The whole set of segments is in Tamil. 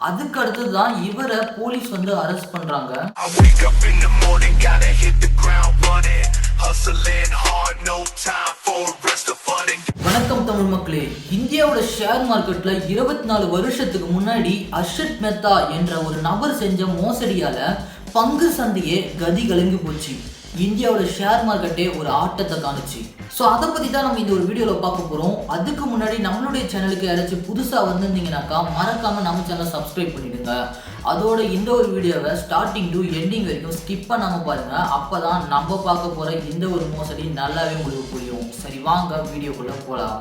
அதுக்கு அடுத்தது தான் இவரை போலீஸ் வந்து அரெஸ்ட் பண்றாங்க. வணக்கம் தமிழ் மக்களே. இந்தியாவோட ஷேர் மார்க்கெட்ல 24 வருஷத்துக்கு முன்னாடி அர்ஷத் மேத்தா என்ற ஒரு நபர் செஞ்ச மோசடியால பங்கு சந்தையே கதி கலங்கி போச்சு. இந்தியாவோட ஷேர் மார்க்கெட்டே ஒரு ஆட்டத்தை காணுச்சு. ஸோ அதை பற்றி தான் நம்ம இந்த ஒரு வீடியோவில் பார்க்க போகிறோம். அதுக்கு முன்னாடி நம்மளுடைய சேனலுக்கு யாராச்சும் புதுசாக வந்திருந்தீங்கன்னாக்கா மறக்காமல் நம்ம சேனலை சப்ஸ்கிரைப் பண்ணிடுங்க. அதோட இந்த ஒரு வீடியோவை ஸ்டார்டிங் டு எண்டிங் வரைக்கும் ஸ்கிப் பண்ணாமல் பாருங்கள். அப்போ தான் நம்ம பார்க்க போகிற இந்த ஒரு மோசடி நல்லாவே உங்களுக்கு புரியும். சரி வாங்க வீடியோக்குள்ளே போகலாம்.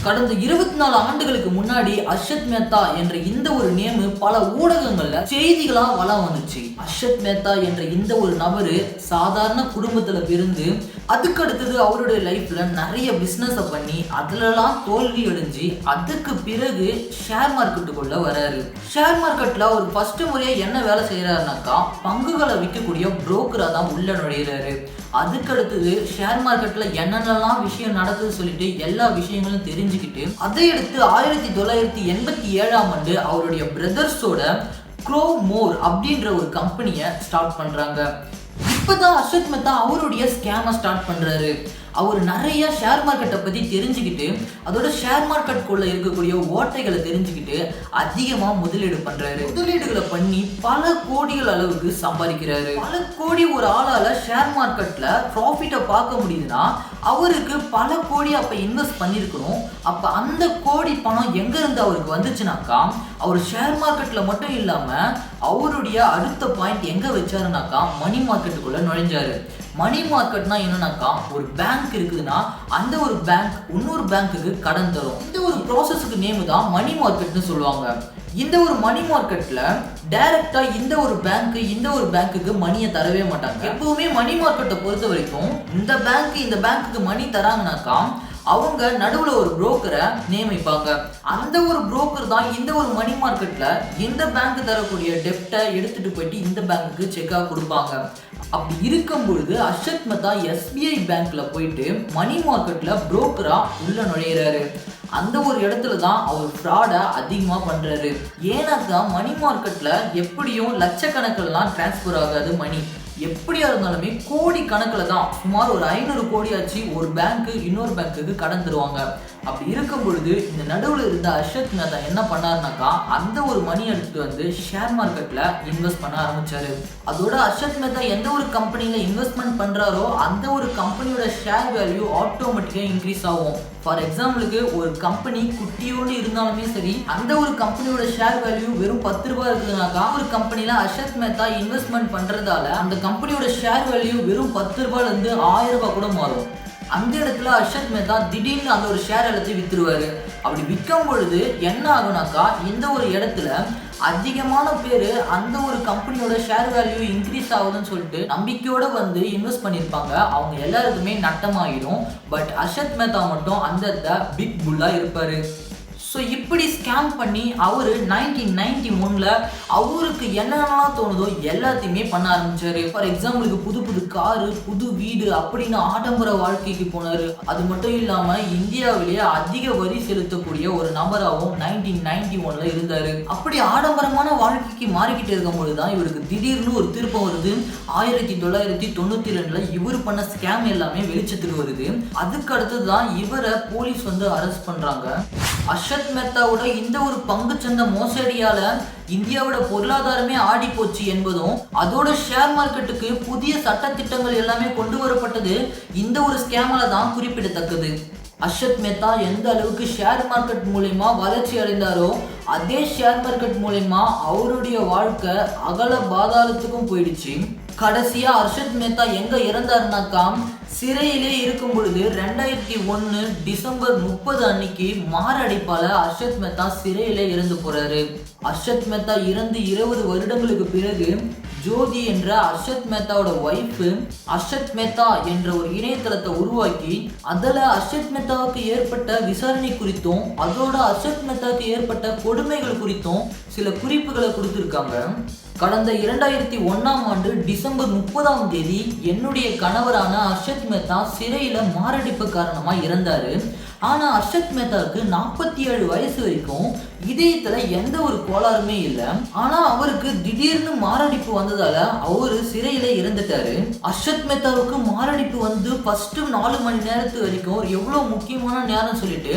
கடந்த 24 ஆண்டுகளுக்கு முன்னாடி அர்ஷத் மேத்தா என்ற இந்த ஒரு நேமு பல ஊடகங்கள்ல செய்திகளா வளம் வந்துச்சு. அர்ஷத் மேத்தா என்ற இந்த ஒரு நபரு சாதாரண குடும்பத்துல பிறந்து அதுக்கு அடுத்தது அவருடைய லைஃப்ல நிறைய பிசினஸ் பண்ணி அதுலலாம் தோல்வி அடைஞ்சு அதுக்கு பிறகு ஷேர் மார்க்கெட்டுக்குள்ள வராரு. ஷேர் மார்க்கெட்ல ஒரு ஃபர்ஸ்ட் முறையா என்ன வேலை செய்யறாருனாக்கா பங்குகளை விற்கக்கூடிய புரோக்கரா தான் உள்ள நுழையிறாரு. அதுக்கு அடுத்தது ஷேர் மார்க்கெட்ல என்னென்னலாம் விஷயம் நடக்குது சொல்லிட்டு எல்லா விஷயங்களும் தெரிஞ்சுக்கிட்டு அதை எடுத்து 1987ஆம் ஆண்டு அவருடைய பிரதர்ஸோட க்ரோமோர் அப்படின்ற ஒரு கம்பெனியை ஸ்டார்ட் பண்றாங்க. இப்பதான் அர்ஷத் மேத்தா அவருடைய ஸ்கேமை ஸ்டார்ட் பண்றாரு. அவர் நிறைய ஷேர் மார்க்கெட்டை பத்தி தெரிஞ்சுக்கிட்டு அதோட ஷேர் மார்க்கெட்டுக்குள்ள இருக்கக்கூடிய ஓட்டைகளை தெரிஞ்சுக்கிட்டு அதிகமா முதலீடு பண்றாரு. முதலீடுகளை பண்ணி பல கோடிகள் அளவுக்கு சம்பாதிக்கிறாரு. பல கோடி ஒரு ஆளால ஷேர் மார்க்கெட்ல ப்ராஃபிட்டை பார்க்க முடியுதுன்னா அவருக்கு பல கோடி அப்ப இன்வெஸ்ட் பண்ணிருக்கணும். அப்ப அந்த கோடி பணம் எங்க இருந்து அவருக்கு வந்துச்சுனாக்கா அவர் ஷேர் மார்க்கெட்ல மட்டும் இல்லாம அவருடைய அடுத்த பாயிண்ட் எங்க வச்சாருனாக்கா மணி மார்க்கெட்டுக்குள்ள நுழைஞ்சாரு. மணி மார்க்கெட்னா என்னன்னாக்கா ஒரு பேங்க் இருக்குதுன்னா அந்த ஒரு பேங்க் இன்னொரு பேங்க்குக்கு கடன் தரும். இந்த ஒரு ப்ராசஸுக்கு நேம் தான் மணி மார்க்கெட்னு சொல்லுவாங்க. இந்த ஒரு மணி மார்க்கெட்ல டைரக்டா இந்த ஒரு பேங்க்குக்கு மணியை தரவே மாட்டாங்க. எப்பவுமே மணி மார்க்கெட்டை பொறுத்த வரைக்கும் இந்த பேங்க்குக்கு மணி தராங்கனாக்கா அவங்க நடுவுல ஒரு புரோக்கரை நியமிப்பாங்க. அந்த ஒரு புரோக்கர் தான் இந்த ஒரு மணி மார்க்கெட்ல இந்த பேங்க் தரக்கூடிய டெப்டை எடுத்துட்டு போயிட்டு இந்த பேங்க்குக்கு செக்கா கொடுப்பாங்க. அப்படி இருக்கும் பொழுது அர்ஷத் மேத்தா SBI பேங்க்ல போயிட்டு மணி மார்க்கெட்ல புரோக்கரா உள்ள நுழையிறாரு. அந்த ஒரு இடத்துல தான் அவர் ஃப்ராடை அதிகமாக பண்றாரு. ஏன்னாக்கா மணி மார்க்கெட்ல எப்படியும் லட்சக்கணக்கில்லாம் டிரான்ஸ்ஃபர் ஆகாது. மணி எப்படியா இருந்தாலுமே கோடி கணக்கில் தான் சுமார் ஒரு 500 கோடியாச்சு ஒரு பேங்க்கு இன்னொரு பேங்க்குக்கு கடன் தருவாங்க. அப்படி இருக்கும் பொழுது இந்த நடுவில் இருந்த அர்ஷத் மேத்தா என்ன பண்ணாருனாக்கா அந்த ஒரு மணி எடுத்துட்டு வந்து ஷேர் மார்க்கெட்ல இன்வெஸ்ட் பண்ண ஆரம்பிச்சாரு. அதோட அர்ஷத் மேத்தா எந்த ஒரு கம்பெனியில இன்வெஸ்ட்மெண்ட் பண்றாரோ அந்த ஒரு கம்பெனியோட ஷேர் வேல்யூ ஆட்டோமேட்டிக்கா இன்க்ரீஸ் ஆகும். ஃபார் எக்ஸாம்பிளுக்கு ஒரு கம்பெனி குட்டியோடு இருந்தாலுமே சரி அந்த ஒரு கம்பெனியோட ஷேர் வேல்யூ வெறும் 10 ரூபாய் இருக்குதுனாக்கா ஒரு கம்பெனில அர்ஷத் மேத்தா இன்வெஸ்ட்மெண்ட் பண்றதால அந்த கம்பெனியோட ஷேர் வேல்யூ வெறும் 10 ரூபாயில இருந்து 1000 ரூபாய் கூட மாறும். அந்த இடத்துல அர்ஷத் மேத்தா திடீர்னு அந்த ஒரு ஷேர் எல்லாத்தையும் வித்துருவாரு. அப்படி விற்கும் பொழுது என்ன ஆகுனாக்கா இந்த ஒரு இடத்துல அதிகமான பேர் அந்த ஒரு கம்பெனியோட ஷேர் வேல்யூ இன்க்ரீஸ் ஆகுதுன்னு சொல்லிட்டு நம்பிக்கையோட வந்து இன்வெஸ்ட் பண்ணியிருப்பாங்க. அவங்க எல்லாருக்குமே நட்டமாகிடும். பட் அர்ஷத் மேத்தா மட்டும் அந்த பிக் புல்லா இருப்பாரு. ஸோ இப்படி ஸ்கேம் பண்ணி அவர் 1991ல் அவருக்கு என்னென்னலாம் தோணுதோ எல்லாத்தையுமே பண்ண ஆரம்பிச்சாரு. ஃபார் எக்ஸாம்பிளுக்கு புது காரு, புது வீடு அப்படின்னு ஆடம்பர வாழ்க்கைக்கு போனார். அது மட்டும் இல்லாமல் இந்தியாவிலேயே அதிக வரி செலுத்தக்கூடிய ஒரு நபராகவும் 1991ல் இருந்தார். அப்படி ஆடம்பரமான வாழ்க்கைக்கு மாறிக்கிட்டு இருக்கும்போது தான் இவருக்கு திடீர்னு ஒரு திருப்பம் வருது. 1992ல் இவர் பண்ண ஸ்கேம் எல்லாமே வெளிச்சத்துக்கு வருது. அதுக்கு அடுத்தது தான் இவரை போலீஸ் வந்து அரெஸ்ட் பண்ணுறாங்க. அர்ஷத் மேத்தாவோட இந்த ஒரு பங்குச்சந்தை மோசடியால இந்தியாவோட பொருளாதாரமே ஆடி போச்சு என்பதும் அதோட ஷேர் மார்க்கெட்டுக்கு புதிய சட்டத்திட்டங்கள் எல்லாமே கொண்டு வரப்பட்டது இந்த ஒரு ஸ்கேமால தான் குறிப்பிடத்தக்கது. அர்ஷத் மேத்தா எந்த அளவுக்கு ஷேர் மார்க்கெட் மூலமா வளர்ச்சி அடைந்தாரோ அதே ஷேர் மார்க்கெட் மூலமா அவருடைய வாழ்க்கை அகல பாதாளத்துக்கும் போயிடுச்சு. கடைசியா அர்ஷத் மேத்தா எங்க இறந்தாருனாக்கா சிறையிலே இருக்கும் பொழுது 2001 டிசம்பர் 30 அன்னைக்கு மாரடைப்பால அர்ஷத் மேத்தா சிறையிலே இறந்து போறாரு. அர்ஷத் மேத்தா இறந்து 20 வருடங்களுக்கு பிறகு ஜோதி என்ற அர்ஷத் மேத்தாவோட ஒய்ஃப் அர்ஷத் மேத்தா என்ற ஒரு இணையதளத்தை உருவாக்கி அதில் அர்ஷத் மேத்தாவுக்கு ஏற்பட்ட விசாரணை குறித்தும் அதோட அர்ஷத் மேத்தாவுக்கு ஏற்பட்ட கொடுமைகள் குறித்தும் சில குறிப்புகளை கொடுத்துருக்காங்க. கடந்த 2001ஆம் ஆண்டு டிசம்பர் 30ஆம் தேதி என்னுடைய கணவரான அர்ஷத் மேத்தா சிறையில மாரடைப்பு காரணமா இறந்தாரு. ஆனா அர்ஷத் மேத்தாவுக்கு 47 வயசு வரைக்கும் இதயத்துல எந்த ஒரு கோளாறுமே இல்லை. ஆனா அவருக்கு திடீர்னு மாரடைப்பு வந்ததால அவரு சிறையில இறந்துட்டாரு. அர்ஷத் மேத்தாவுக்கு மாரடைப்பு வந்து ஃபர்ஸ்ட் 4 மணி நேரத்து வரைக்கும் எவ்வளவு முக்கியமான நேரம் சொல்லிட்டு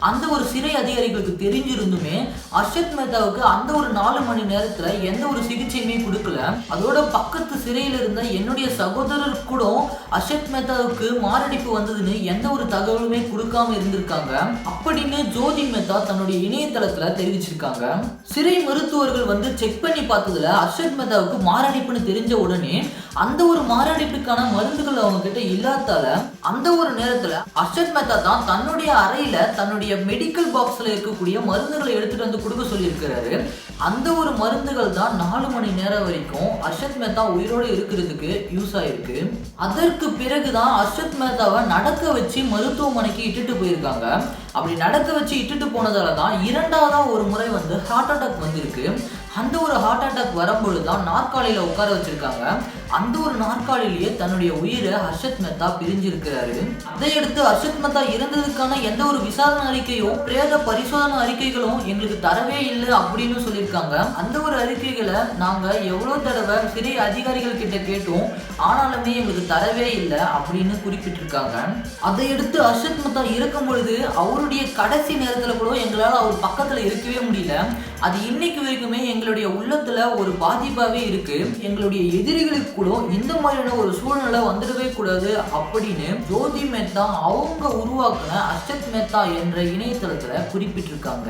அந்த ஒரு சிறை அதிகாரிகளுக்கு தெரிஞ்சிருந்துமே அர்ஷத் மேத்தாவுக்கு அந்த ஒரு 4 மணி நேரத்துல எந்த ஒரு சிகிச்சையுமே கொடுக்கல. அதோட பக்கத்து சிறையில இருந்த என்னுடைய சகோதரர் கூட அர்ஷத் மேத்தாவுக்கு மாரடைப்பு வந்ததுன்னு எந்த ஒரு தகவலுமே கொடுக்காம இருந்திருக்காங்க அப்படின்னு ஜோதி மேத்தா தன்னுடைய இணையதளத்துல தெரிவிச்சிருக்காங்க. சிறை மருத்துவர்கள் வந்து செக் பண்ணி பார்த்ததுல அர்ஷத் மேத்தாவுக்கு மாரடைப்புன்னு தெரிஞ்ச உடனே அந்த ஒரு மாரடைப்புக்கான மருந்துகள் அவங்க கிட்ட இல்லாதால அந்த ஒரு நேரத்துல அர்ஷத் மேத்தா தான் தன்னுடைய அறையில தன்னுடைய மெடிக்கல் பாக்ஸ்ல இருக்கக்கூடிய மருந்துகளை எடுத்துட்டு வந்து கொடுக்க சொல்லியிருக்கிறாரு. அந்த ஒரு மருந்துகள் தான் 4 மணி நேரம் வரைக்கும் அர்ஷத் மேத்தா உயிரோடு இருக்கிறதுக்கு யூஸ் ஆயிருக்கு. அதற்கு பிறகுதான் அர்ஷத் மேத்தாவை நடக்க வச்சு மருத்துவமனைக்கு இட்டுட்டு போயிருக்காங்க. அப்படி நடக்க வச்சு இட்டுட்டு போனதால தான் 2ஆவதா ஒரு முறை வந்து ஹார்ட் அட்டாக் வந்திருக்கு. அந்த ஒரு ஹார்ட் அட்டாக் வரும்பொழுது தான் நாற்காலியில உட்கார வச்சிருக்காங்க. அந்த ஒரு நாற்காலிலேயே தன்னுடைய உயிரை அர்ஷத் மேத்தா பிரிஞ்சிருக்கிறாரு. அதையடுத்து அர்ஷத் மேத்தா இறந்ததுக்கான எந்த ஒரு விசாரணை அறிக்கையும் பிரேத பரிசோதனை அறிக்கைகளும் எங்களுக்கு தரவே இல்லை அப்படின்னு சொல்லியிருக்காங்க. அந்த ஒரு அறிக்கைகளை நாங்க எவ்வளவு தடவை சிறை அதிகாரிகள் கிட்ட கேட்டோம், ஆனாலுமே எங்களுக்கு தரவே இல்லை அப்படின்னு குறிப்பிட்டிருக்காங்க. அதையடுத்து அர்ஷத் மேத்தா இறக்கும் பொழுது அவருடைய கடைசி நேரத்துல கூட எங்களால் அவர் பக்கத்துல இருக்கவே முடியல. அது இன்னைக்கு வரைக்குமே எங்களுடைய உள்ளத்துல ஒரு பாதிப்பாவே இருக்கு. எங்களுடைய எதிரிகளுக்கு கூட இந்த மாதிரியான ஒரு சூழ்நிலை வந்துடவே கூடாது அப்படின்னு ஜோதி மேத்தா அவங்க உருவாக்குன அர்ஷத் மேத்தா என்ற இணையதளத்துல குறிப்பிட்டிருக்காங்க.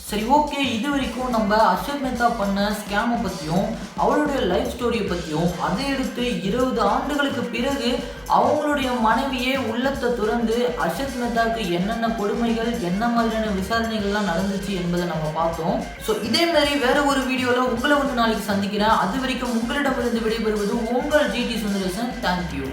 சரி, ஓகே, இது வரைக்கும் நம்ம அர்ஷத் மேத்தா பண்ண ஸ்கேமை பற்றியும் அவருடைய லைஃப் ஸ்டோரியை பற்றியும் அதை எடுத்து 20 ஆண்டுகளுக்கு பிறகு அவங்களுடைய மனைவியே உள்ளத்தை துறந்து அர்ஷத் மேத்தாவுக்கு என்னென்ன கொடுமைகள் என்ன மாதிரியான விசாரணைகள்லாம் நடந்துச்சு என்பதை நம்ம பார்த்தோம். ஸோ இதே மாதிரி வேற ஒரு வீடியோவில் உங்களை வந்து நாளைக்கு சந்திக்கிறேன். அது வரைக்கும் உங்களிடமிருந்து விடைபெறுவது உங்கள் ஜிடி சுந்தரேசன். தேங்க்யூ.